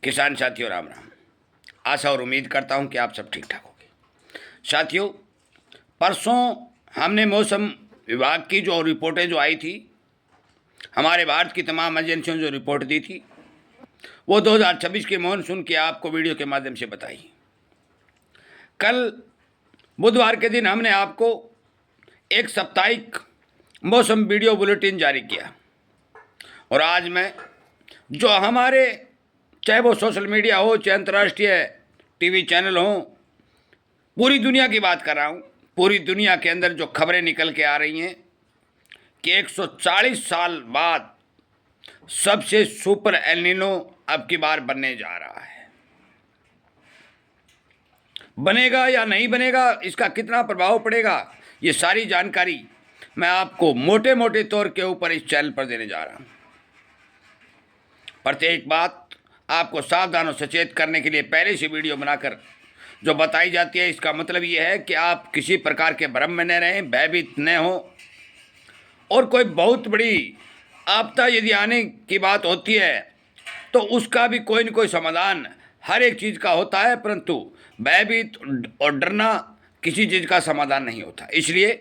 किसान साथियों राम राम। आशा और उम्मीद करता हूं कि आप सब ठीक ठाक होंगे। साथियों, परसों हमने मौसम विभाग की जो रिपोर्टें जो आई थी, हमारे भारत की तमाम एजेंसियों ने जो रिपोर्ट दी थी, वो 2026 के मानसून की आपको वीडियो के माध्यम से बताई। कल बुधवार के दिन हमने आपको एक साप्ताहिक मौसम वीडियो बुलेटिन जारी किया, और आज मैं जो हमारे चाहे वो सोशल मीडिया हो, चाहे अंतर्राष्ट्रीय टीवी चैनल हो, पूरी दुनिया की बात कर रहा हूँ। पूरी दुनिया के अंदर जो खबरें निकल के आ रही हैं कि 140 साल बाद सबसे सुपर एल नीनो अब की बार बनने जा रहा है। बनेगा या नहीं बनेगा, इसका कितना प्रभाव पड़ेगा, ये सारी जानकारी मैं आपको मोटे मोटे तौर के ऊपर इस चैनल पर देने जा रहा हूँ। प्रत्येक बात आपको सावधान और सचेत करने के लिए पहले से वीडियो बनाकर जो बताई जाती है, इसका मतलब ये है कि आप किसी प्रकार के भ्रम में न रहें, भयभीत न हो, और कोई बहुत बड़ी आपदा यदि आने की बात होती है तो उसका भी कोई न कोई समाधान हर एक चीज़ का होता है, परंतु भयभीत और डरना किसी चीज़ का समाधान नहीं होता। इसलिए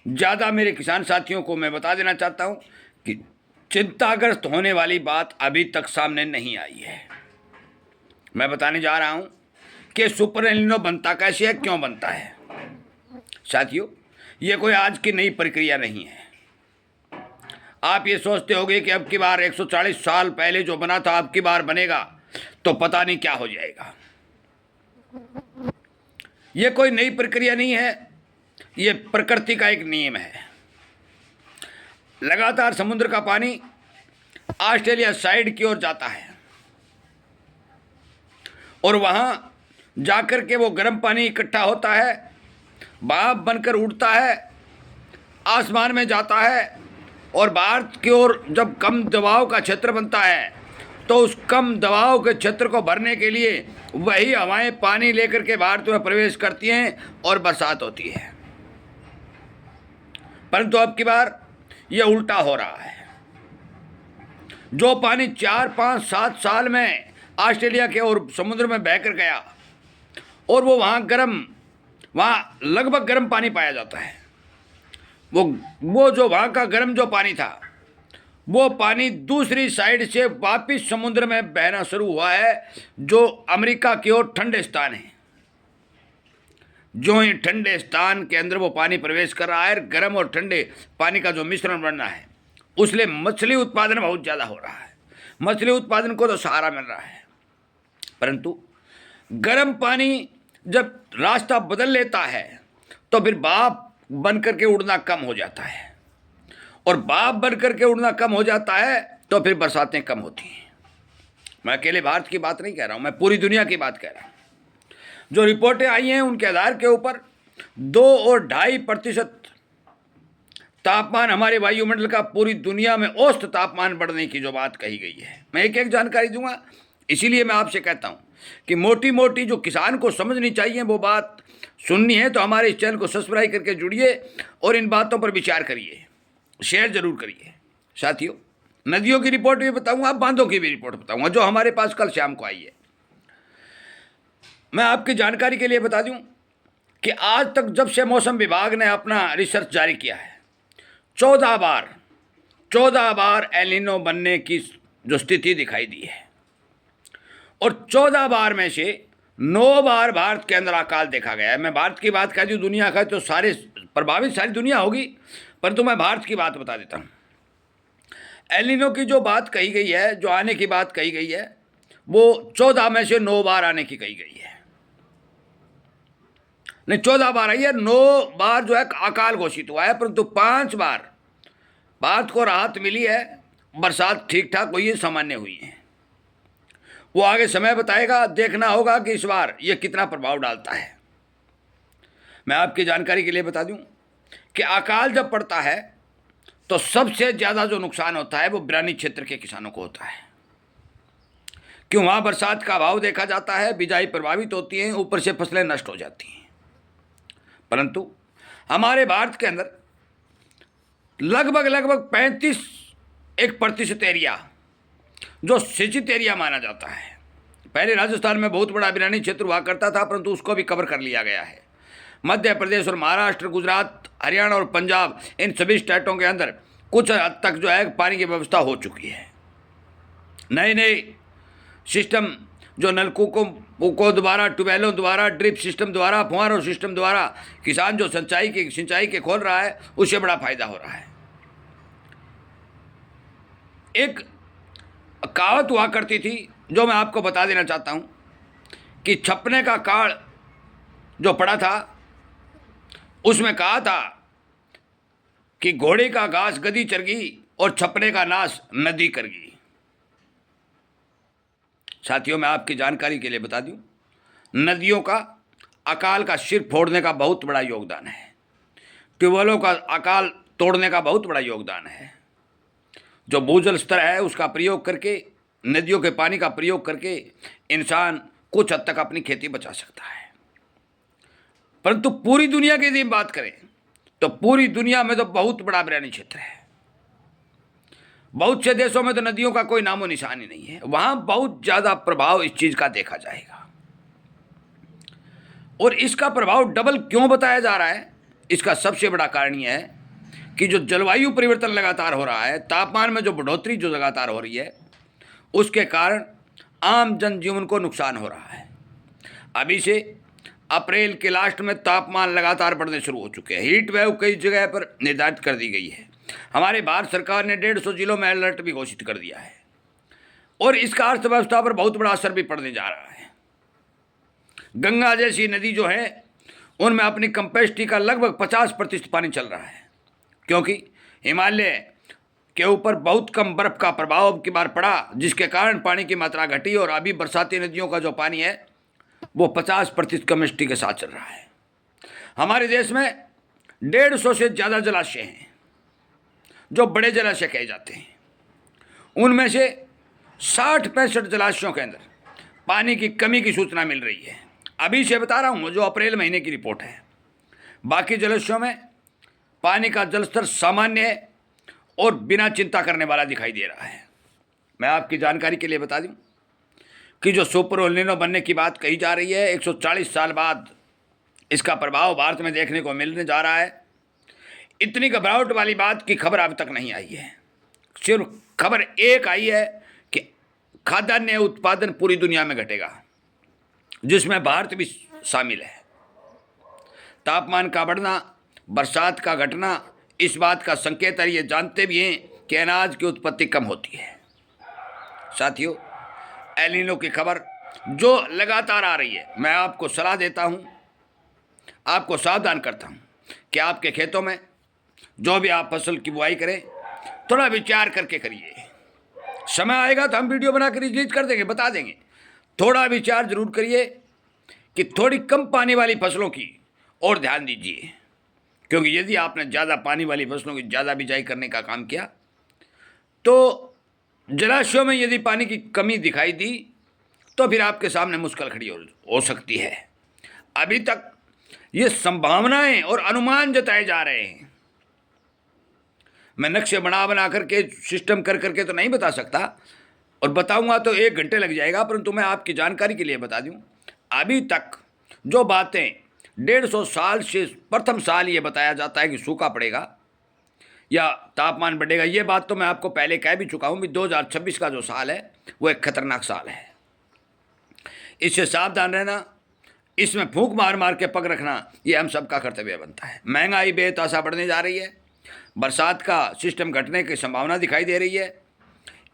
ज़्यादा मेरे किसान साथियों को मैं बता देना चाहता हूँ कि चिंताग्रस्त होने वाली बात अभी तक सामने नहीं आई है। मैं बताने जा रहा हूं कि सुपर एल नीनो बनता कैसे है, क्यों बनता है। साथियों, ये कोई आज की नई प्रक्रिया नहीं है। आप ये सोचते होंगे कि अब की बार 140 साल पहले जो बना था अब की बार बनेगा तो पता नहीं क्या हो जाएगा। ये कोई नई प्रक्रिया नहीं है, ये प्रकृति का एक नियम है। लगातार समुद्र का पानी ऑस्ट्रेलिया साइड की ओर जाता है और वहां जाकर के वो गर्म पानी इकट्ठा होता है, भाप बनकर उड़ता है, आसमान में जाता है, और भारत की ओर जब कम दबाव का क्षेत्र बनता है तो उस कम दबाव के क्षेत्र को भरने के लिए वही हवाएं पानी लेकर के भारत में प्रवेश करती हैं और बरसात होती है। परंतु अब की बार यह उल्टा हो रहा है। जो पानी 4, 5, 7 साल में ऑस्ट्रेलिया के और समुद्र में बहकर गया और वो वहाँ लगभग गर्म पानी पाया जाता है, वो जो वहाँ का गर्म जो पानी था, वो पानी दूसरी साइड से वापिस समुद्र में बहना शुरू हुआ है, जो अमेरिका की ओर ठंडे स्थान है। जो ही ठंडे स्थान के अंदर वो पानी प्रवेश कर रहा है, गर्म और ठंडे पानी का जो मिश्रण बन रहा है, उसलिए मछली उत्पादन बहुत ज़्यादा हो रहा है। मछली उत्पादन को तो सहारा मिल रहा है, परंतु गर्म पानी जब रास्ता बदल लेता है तो फिर भाप बन करके उड़ना कम हो जाता है, और भाप बन करके उड़ना कम हो जाता है तो फिर बरसातें कम होती हैं। मैं अकेले भारत की बात नहीं कह रहा हूँ, मैं पूरी दुनिया की बात कह रहा हूँ। जो रिपोर्टें आई हैं उनके आधार के ऊपर 2 और 2.5% तापमान हमारे वायुमंडल का पूरी दुनिया में औसत तापमान बढ़ने की जो बात कही गई है, मैं एक एक जानकारी दूंगा। इसीलिए मैं आपसे कहता हूं कि मोटी मोटी जो किसान को समझनी चाहिए वो बात सुननी है तो हमारे इस चैनल को सब्सक्राइब करके जुड़िए और इन बातों पर विचार करिए, शेयर जरूर करिए। साथियों, नदियों की रिपोर्ट भी बताऊंगा, बांधों की भी रिपोर्ट बताऊंगा जो हमारे पास कल शाम को आई है। मैं आपकी जानकारी के लिए बता दूं कि आज तक जब से मौसम विभाग ने अपना रिसर्च जारी किया है, 14 बार एल नीनो बनने की जो स्थिति दिखाई दी है, और 14 बार में से 9 बार भारत के अंदर अकाल देखा गया है। मैं भारत की बात कर दूँ, दुनिया का तो सारे प्रभावित सारी दुनिया होगी, परंतु मैं भारत की बात बता देता हूँ। एल नीनो की जो बात कही गई है, जो आने की बात कही गई है, वो 14 में से 9 बार आने की कही गई है। नहीं, 14 बार आई है, 9 बार जो है अकाल घोषित हुआ है, परंतु 5 बार भारत को राहत मिली है, बरसात ठीक ठाक हुई है, सामान्य हुई है। वो आगे समय बताएगा, देखना होगा कि इस बार ये कितना प्रभाव डालता है। मैं आपकी जानकारी के लिए बता दूं कि अकाल जब पड़ता है तो सबसे ज़्यादा जो नुकसान होता है वो बिरानी क्षेत्र के किसानों को होता है, क्यों वहाँ बरसात का अभाव देखा जाता है, बिजाई प्रभावित होती है, ऊपर से फसलें नष्ट हो जाती हैं। परंतु हमारे भारत के अंदर लगभग 35% एरिया जो सिंचित एरिया माना जाता है। पहले राजस्थान में बहुत बड़ा अभयारण्य क्षेत्र हुआ करता था, परंतु उसको भी कवर कर लिया गया है। मध्य प्रदेश और महाराष्ट्र, गुजरात, हरियाणा और पंजाब, इन सभी स्टेटों के अंदर कुछ हद तक जो है पानी की व्यवस्था हो चुकी है। नए नए सिस्टम जो नलकूपों को द्वारा, ट्यूबवेलों द्वारा, ड्रिप सिस्टम द्वारा, फुहारों सिस्टम द्वारा किसान जो सिंचाई के खोल रहा है, उससे बड़ा फायदा हो रहा है। एक कहावत हुआ करती थी जो मैं आपको बता देना चाहता हूं कि छपने का काल जो पड़ा था उसमें कहा था कि घोड़े का घास गधी चरगी और छपने का नाश नदी करगी। साथियों, मैं आपकी जानकारी के लिए बता दूं, नदियों का अकाल का सिर फोड़ने का बहुत बड़ा योगदान है। ट्यूबवेलों का अकाल तोड़ने का बहुत बड़ा योगदान है। जो भूजल स्तर है उसका प्रयोग करके, नदियों के पानी का प्रयोग करके इंसान कुछ हद तक अपनी खेती बचा सकता है। परंतु पूरी दुनिया की यदि बात करें तो पूरी दुनिया में तो बहुत बड़ा अभयारण्य क्षेत्र है। बहुत से देशों में तो नदियों का कोई नामो निशान ही नहीं है। वहां बहुत ज्यादा प्रभाव इस चीज का देखा जाएगा। और इसका प्रभाव डबल क्यों बताया जा रहा है? इसका सबसे बड़ा कारण यह है कि जो जलवायु परिवर्तन लगातार हो रहा है, तापमान में जो बढ़ोतरी जो लगातार हो रही है, उसके कारण आम जनजीवन को नुकसान हो रहा है। अभी से अप्रैल के लास्ट में तापमान लगातार बढ़ने शुरू हो चुके हैं। हीट वेव कई जगह पर निर्धारित कर दी गई है। हमारे भारत सरकार ने 150 जिलों में अलर्ट भी घोषित कर दिया है और इसका अर्थव्यवस्था पर बहुत बड़ा असर भी पड़ने जा रहा है। गंगा जैसी नदी जो है उनमें अपनी कैपेसिटी का लगभग 50% पानी चल रहा है, क्योंकि हिमालय के ऊपर बहुत कम बर्फ का प्रभाव अब की बार पड़ा, जिसके कारण पानी की मात्रा घटी और अभी बरसाती नदियों का जो पानी है वो 50% कैपेसिटी के साथ चल रहा है। हमारे देश में 150 से ज़्यादा जलाशय हैं जो बड़े जलाशय कहे जाते हैं। उनमें से 60-65 जलाशयों के अंदर पानी की कमी की सूचना मिल रही है। अभी से बता रहा हूँ, जो अप्रैल महीने की रिपोर्ट है। बाकी जलाशयों में पानी का जलस्तर सामान्य है और बिना चिंता करने वाला दिखाई दे रहा है। मैं आपकी जानकारी के लिए बता दूं कि जो सुपर एल नीनो बनने की बात कही जा रही है, 140 साल बाद इसका प्रभाव भारत में देखने को मिलने जा रहा है। इतनी घबराहट वाली बात की खबर अब तक नहीं आई है। सिर्फ खबर एक आई है कि खाद्यान्न उत्पादन पूरी दुनिया में घटेगा, जिसमें भारत भी शामिल है। तापमान का बढ़ना, बरसात का घटना इस बात का संकेत है। ये जानते भी हैं कि अनाज की उत्पत्ति कम होती है। साथियों, एल नीनो की खबर जो लगातार आ रही है, मैं आपको सलाह देता हूं, आपको सावधान करता हूं कि आपके खेतों में जो भी आप फसल की बुआई करें, थोड़ा विचार करके करिए। समय आएगा तो हम वीडियो बना कर रिलीज कर देंगे, बता देंगे। थोड़ा विचार जरूर करिए कि थोड़ी कम पानी वाली फसलों की और ध्यान दीजिए, क्योंकि यदि आपने ज़्यादा पानी वाली फसलों की ज़्यादा बिजाई करने का काम किया तो जलाशयों में यदि पानी की कमी दिखाई दी तो फिर आपके सामने मुश्किल खड़ी हो सकती है। अभी तक ये संभावनाएं और अनुमान जताए जा रहे हैं। मैं नक्शे बना करके, सिस्टम कर करके तो नहीं बता सकता, और बताऊंगा तो 1 घंटे लग जाएगा, परंतु मैं आपकी जानकारी के लिए बता दूं, अभी तक जो बातें 150 साल से प्रथम साल ये बताया जाता है कि सूखा पड़ेगा या तापमान बढ़ेगा, ये बात तो मैं आपको पहले कह भी चुका हूँ कि 2026 का जो साल है वो एक खतरनाक साल है। इससे सावधान रहना, इसमें फूंक मार मार के पग रखना, ये हम सबका कर्तव्य बनता है। महंगाई बेतहाशा बढ़ने जा रही है, बरसात का सिस्टम घटने की संभावना दिखाई दे रही है,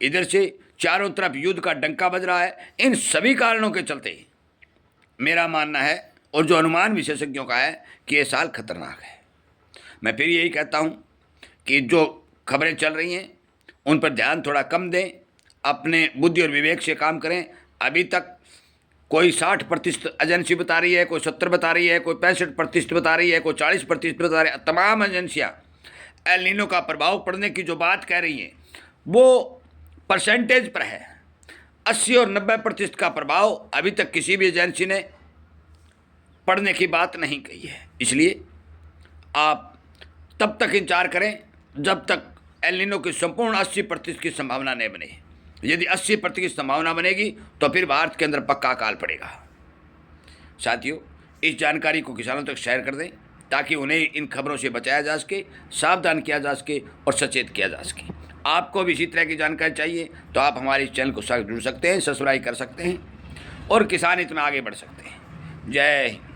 इधर से चारों तरफ युद्ध का डंका बज रहा है। इन सभी कारणों के चलते मेरा मानना है, और जो अनुमान विशेषज्ञों का है, कि ये साल खतरनाक है। मैं फिर यही कहता हूँ कि जो खबरें चल रही हैं उन पर ध्यान थोड़ा कम दें, अपने बुद्धि और विवेक से काम करें। अभी तक कोई 60% एजेंसी बता रही है, कोई 70 बता रही है, कोई 65% बता रही है, कोई 40% बता रही है। तमाम एजेंसियाँ एल नीनो का प्रभाव पड़ने की जो बात कह रही हैं वो परसेंटेज पर है। 80 और 90% का प्रभाव अभी तक किसी भी एजेंसी ने पड़ने की बात नहीं कही है। इसलिए आप तब तक इंतजार करें जब तक एल नीनो की संपूर्ण 80% की संभावना नहीं बने। यदि 80% संभावना बनेगी तो फिर भारत के अंदर पक्का अकाल पड़ेगा। साथियों, इस जानकारी को किसानों तक शेयर कर दें ताकि उन्हें इन खबरों से बचाया जा सके, सावधान किया जा सके और सचेत किया जा सके। आपको भी इसी तरह की जानकारी चाहिए तो आप हमारे इस चैनल को जुड़ सकते हैं, सब्सक्राइब कर सकते हैं और किसान हित में आगे बढ़ सकते हैं। जय हिंद।